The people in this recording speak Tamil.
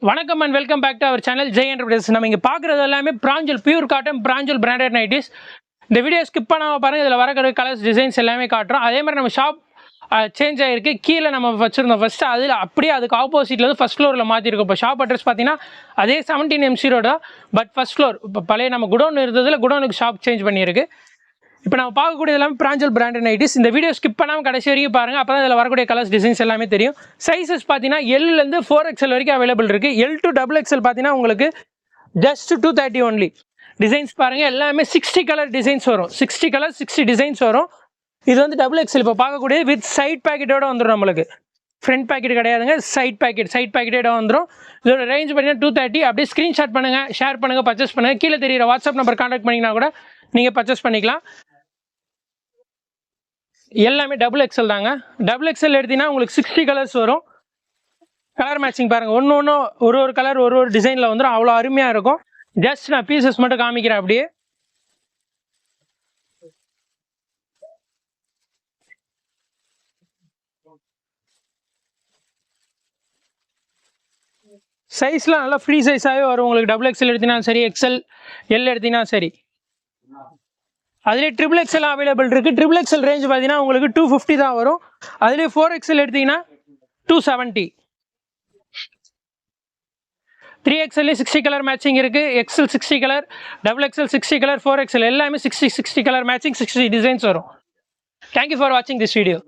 வணக்கம் and welcome back to our channel Jai enterprises. நம்ம இங்கே பார்க்குறது எல்லாமே Pranjal pure cotton Pranjal branded nighties. இந்த வீடியோ ஸ்கிப் பண்ணாமல் பாருங்கள். இதில் வரக்கூடிய கலர்ஸ் டிசைன்ஸ் எல்லாமே காட்டுறோம். அதே மாதிரி நம்ம ஷாப் சேஞ்ச் ஆகிருக்கு. கீழே நம்ம வச்சுருந்தோம் ஃபஸ்ட்டு, அதில் அப்படியே அதுக்கு ஆப்போசிட்டில் வந்து ஃபஸ்ட் ஃப்ளோரில் மாற்றிருக்கோம். இப்போ ஷாப் அட்ரஸ் பார்த்தீங்கன்னா அதே 17 MC ரோடு தான், பட் ஃபஸ்ட் ஃப்ளோர். இப்போ பழைய நம்ம குடோன் இருந்ததில் குடோனுக்கு ஷாப் சேஞ்ச் பண்ணியிருக்கு. இப்போ நம்ம பார்க்கக்கூடிய எல்லாமே பிராஞ்சல் பிராண்டட் நைட்டிஸ். இந்த வீடியோ ஸ்கிப் பண்ணாமல் கடைசி வரைக்கும் பாருங்கள். அப்போ தான் இதில் வரக்கூடிய கலர்ஸ் டிசைன்ஸ் எல்லாமே தெரியும். சைஸஸ் பார்த்தீங்கன்னா L-லேருந்து 4XL வரைக்கும் அவைலபிள் இருக்குது. L to XXL பார்த்தீங்கன்னா உங்களுக்கு ஜஸ்ட் 230 ஒன்லி. டிசைன்ஸ் பாருங்கள், எல்லாமே 60 கலர் டிசைன்ஸ் வரும். 60 கலர் 60 டிசைன்ஸ் வரும். இது வந்து XXL இப்போ பார்க்கக்கூடிய வித் சைட் பேக்கெட்டோட வந்துடும். நம்மளுக்கு ஃப்ரண்ட் பேக்கெட் கிடையாதுங்க, சைட் பேக்கெட்டோட வந்துடும். இதோட ரேஞ்ச் பார்த்தீங்கன்னா 230. அப்படியே ஸ்க்ரீன்ஷாட் பண்ணுங்கள், ஷேர் பண்ணுங்கள், பர்ச்சேஸ் பண்ணுங்கள். கீழே தெரியுற வாட்ஸ்அப் நம்பர் கான்டாக்ட் பண்ணிங்கன்னா கூட நீங்கள் பர்ச்சேஸ் பண்ணிக்கலாம். எல்லாமே XXL தாங்க. XXL எடுத்தீங்கன்னா உங்களுக்கு 60 கலர்ஸ் வரும். கலர் மேட்சிங் பாருங்கள், ஒன்று ஒரு கலர் ஒரு டிசைனில் வந்துடும். அவ்வளோ அருமையாக இருக்கும். ஜஸ்ட் நான் பீசஸ் மட்டும் காமிக்கிறேன். அப்படியே சைஸ்லாம் நல்லா ஃப்ரீ சைஸாகவே வரும் உங்களுக்கு. XXL எடுத்தீங்கன்னா சரி, XL L எடுத்தீங்கன்னா சரி. அதுலேயே XXL அவைலபிள் இருக்குது. XXL ரேஞ்ச் பார்த்தீங்கன்னா உங்களுக்கு 250 தான் வரும். அதுலேயே 4XL எடுத்தீங்கன்னா 270. 3XL 60 கலர் மேட்சிங் இருக்குது. XL 60 colour, XXL 60 colour, 4XL எல்லாமே 60 கலர் மேட்சிங், 60 டிசைன்ஸ் வரும். தேங்க்யூ ஃபார் வாட்சிங் திஸ் வீடியோ.